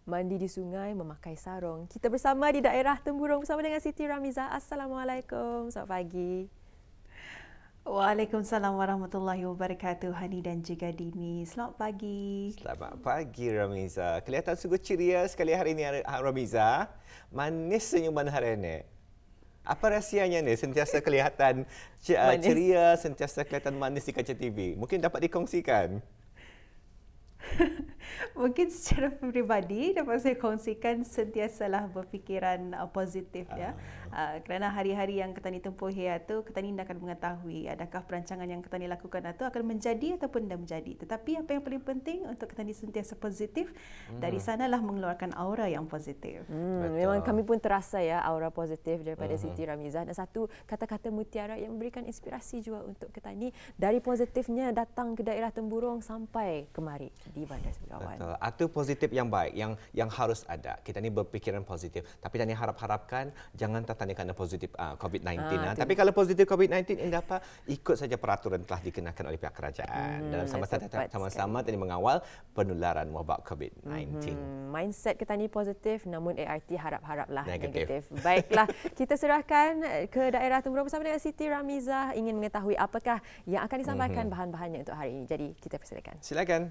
mandi di sungai, memakai sarung. Kita bersama di daerah Temburong bersama dengan Siti Ramizah. Assalamualaikum, selamat pagi. Waalaikumsalam warahmatullahi wabarakatuh, Hani dan juga Dini. Selamat pagi. Selamat pagi Ramiza. Kelihatan sungguh ceria sekali hari ini Ramiza. Manis senyuman hari ini. Apa rahsianya ni? Sentiasa kelihatan ceria, sentiasa kelihatan manis di kaca TV. Mungkin dapat dikongsikan. Mungkin secara peribadi dapat saya kongsikan sentiasalah berfikiran positif ya. Kerana hari-hari yang Ketani tempuhi itu Ketani akan mengetahui adakah perancangan yang Ketani lakukan itu akan menjadi ataupun tidak menjadi. Tetapi apa yang paling penting untuk Ketani sentiasa positif, dari sanalah mengeluarkan aura yang positif. Memang kami pun terasa ya aura positif daripada Siti Ramizah, dan satu kata-kata mutiara yang memberikan inspirasi juga untuk Ketani dari positifnya datang ke daerah Temburong sampai kemari di Bandar Sebegawan. Betul. Itu positif yang baik yang harus ada. Kita ni berfikiran positif. Tapi Tani harapkan jangan Tani kerana positif COVID-19. Tapi kalau positif COVID-19 anda dapat ikut saja peraturan telah dikenakan oleh pihak kerajaan dalam sama-sama Tani mengawal penularan wabak COVID-19. Mindset kita ni positif, namun ART harap-haraplah negatif. Baiklah, kita serahkan ke daerah Temburong bersama dengan Siti Ramizah, ingin mengetahui apakah yang akan disampaikan bahan-bahannya untuk hari ini. Jadi kita persilakan. Silakan.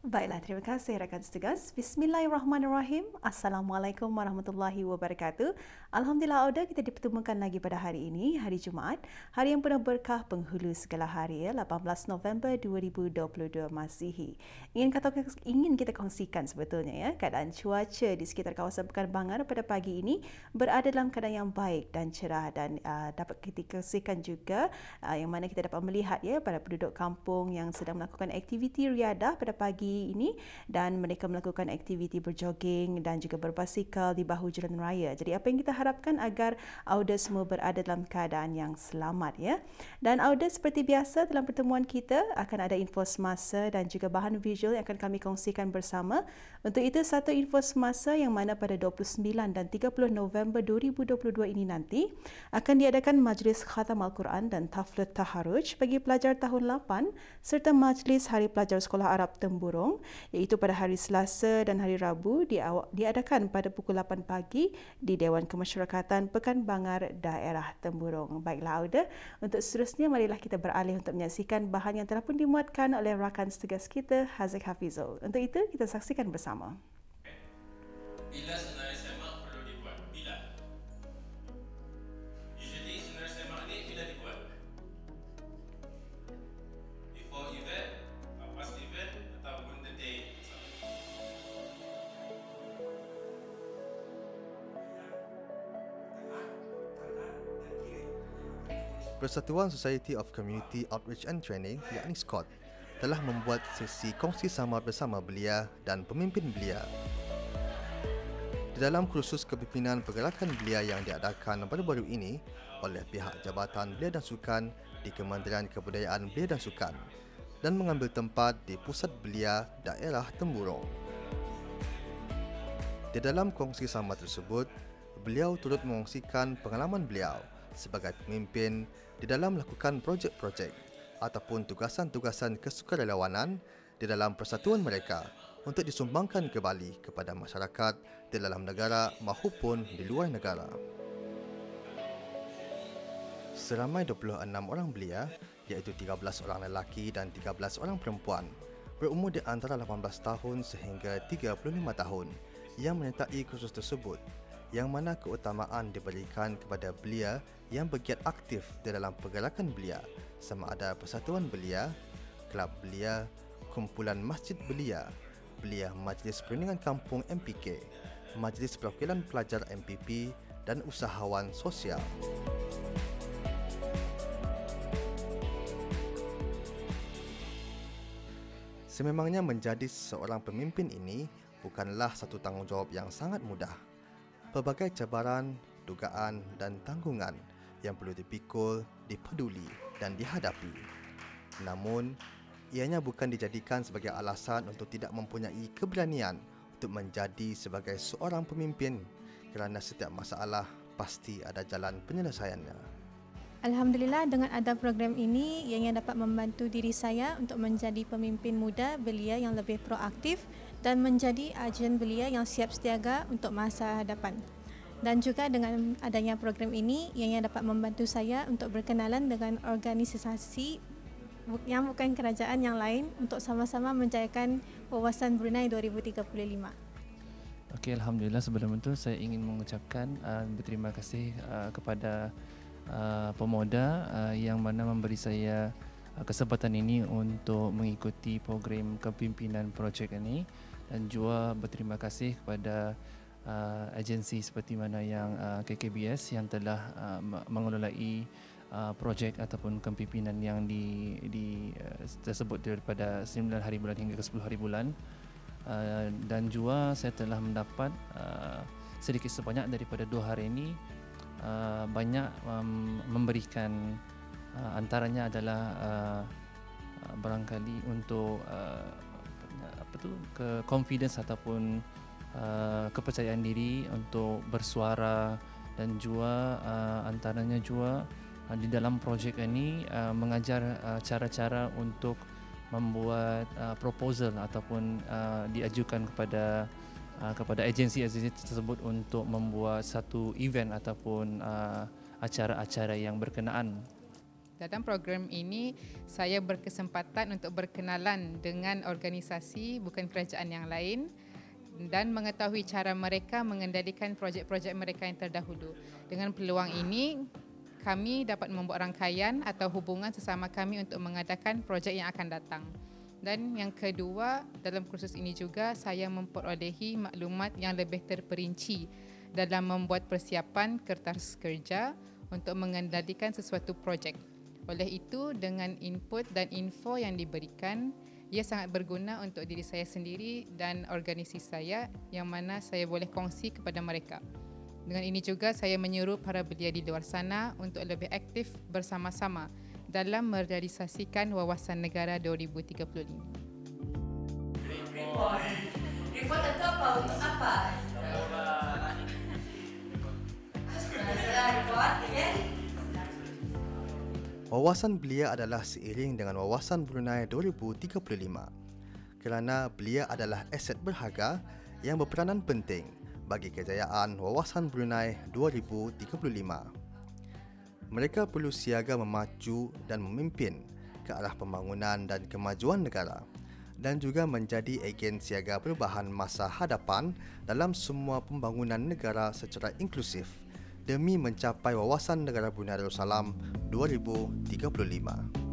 Baiklah, terima kasih rakan setugas. Bismillahirrahmanirrahim. Assalamualaikum warahmatullahi wabarakatuh. Alhamdulillah, Auda, kita dipertemukan lagi pada hari ini, hari Jumaat, hari yang penuh berkah penghulu segala hari, 18 November 2022 Masihi. Ingin kita kongsikan sebetulnya ya, keadaan cuaca di sekitar kawasan Pekan Bangar pada pagi ini berada dalam keadaan yang baik dan cerah, dan dapat kita kongsikan juga yang mana kita dapat melihat ya para penduduk kampung yang sedang melakukan aktiviti riadah pada pagi ini, dan mereka melakukan aktiviti berjoging dan juga berbasikal di bahu jalan raya. Jadi apa yang kita harapkan agar Auda semua berada dalam keadaan yang selamat ya. Dan Auda seperti biasa dalam pertemuan kita akan ada info semasa dan juga bahan visual yang akan kami kongsikan bersama. Untuk itu satu info semasa yang mana pada 29 dan 30 November 2022 ini nanti akan diadakan majlis khatam Al-Quran dan taflut taharuj bagi pelajar tahun 8 serta majlis Hari Pelajar Sekolah Arab Temburong, iaitu pada hari Selasa dan hari Rabu diadakan pada pukul 8 pagi di Dewan Kemasyarakatan Pekan Bangar daerah Temburong. Baiklah Auda, untuk seterusnya marilah kita beralih untuk menyaksikan bahan yang telah pun dimuatkan oleh rakan setugas kita Haziq Hafizul. Untuk itu kita saksikan bersama. Bila senarai semak perlu dibuat? Bila? Usually senarai semak ni bila dibuat? Before event, lepas event, ataupun the day itself? Persatuan Society of Community Outreach and Training, yakni SCOT, telah membuat sesi kongsi samar bersama belia dan pemimpin belia. Di dalam kursus kepimpinan pergerakan belia yang diadakan baru-baru ini oleh pihak Jabatan Belia dan Sukan di Kementerian Kebudayaan Belia dan Sukan, dan mengambil tempat di Pusat Belia Daerah Temburong. Di dalam kongsi samar tersebut, beliau turut mengongsikan pengalaman beliau sebagai pemimpin di dalam melakukan projek-projek ataupun tugasan-tugasan kesukarelawanan di dalam persatuan mereka untuk disumbangkan kembali kepada masyarakat di dalam negara maupun di luar negara. Seramai 26 orang belia, iaitu 13 orang lelaki dan 13 orang perempuan, berumur di antara 18 tahun sehingga 35 tahun yang menyertai kursus tersebut, yang mana keutamaan diberikan kepada belia yang bergiat aktif di dalam pergerakan belia, sama ada persatuan belia, kelab belia, kumpulan masjid belia, belia Majlis Perlindungan Kampung MPK, Majlis Perwakilan Pelajar MPP dan usahawan sosial. Sememangnya menjadi seorang pemimpin ini bukanlah satu tanggungjawab yang sangat mudah. Pelbagai cabaran, dugaan dan tanggungan yang perlu dipikul, dipeduli dan dihadapi. Namun, ianya bukan dijadikan sebagai alasan untuk tidak mempunyai keberanian untuk menjadi sebagai seorang pemimpin, kerana setiap masalah pasti ada jalan penyelesaiannya. Alhamdulillah, dengan ada program ini ianya dapat membantu diri saya untuk menjadi pemimpin muda belia yang lebih proaktif dan menjadi agen belia yang siap siaga untuk masa hadapan. Dan juga dengan adanya program ini, ianya dapat membantu saya untuk berkenalan dengan organisasi yang bukan kerajaan yang lain untuk sama-sama menjayakan Wawasan Brunei 2035. Okey, Alhamdulillah, sebelum itu saya ingin mengucapkan berterima kasih kepada pemuda yang mana memberi saya kesempatan ini untuk mengikuti program kepimpinan projek ini, dan juga berterima kasih kepada agensi seperti mana yang KKBS yang telah mengelolai projek ataupun kepimpinan yang tersebut daripada 9 hari bulan hingga ke 10 hari bulan. Dan juga saya telah mendapat sedikit sebanyak daripada 2 hari ini banyak memberikan, antaranya adalah barangkali untuk confidence ataupun kepercayaan diri untuk bersuara, dan juga antaranya juga di dalam projek ini mengajar cara-cara untuk membuat proposal ataupun diajukan kepada agensi-agensi tersebut untuk membuat satu event ataupun acara-acara yang berkenaan. Dalam program ini, saya berkesempatan untuk berkenalan dengan organisasi bukan kerajaan yang lain dan mengetahui cara mereka mengendalikan projek-projek mereka yang terdahulu. Dengan peluang ini, kami dapat membuat rangkaian atau hubungan sesama kami untuk mengadakan projek yang akan datang. Dan yang kedua, dalam kursus ini juga saya memperolehi maklumat yang lebih terperinci dalam membuat persiapan kertas kerja untuk mengendalikan sesuatu projek. Oleh itu, dengan input dan info yang diberikan, ia sangat berguna untuk diri saya sendiri dan organisasi saya yang mana saya boleh kongsi kepada mereka. Dengan ini juga saya menyuruh para belia di luar sana untuk lebih aktif bersama-sama dalam merealisasikan Wawasan Negara 2035. Report itu apa? Untuk apa? Report, ya? Wawasan belia adalah seiring dengan Wawasan Brunei 2035 kerana belia adalah aset berharga yang berperanan penting bagi kejayaan Wawasan Brunei 2035. Mereka perlu siaga memacu dan memimpin ke arah pembangunan dan kemajuan negara, dan juga menjadi agen siaga perubahan masa hadapan dalam semua pembangunan negara secara inklusif demi mencapai Wawasan Negara Brunei Darussalam 2035.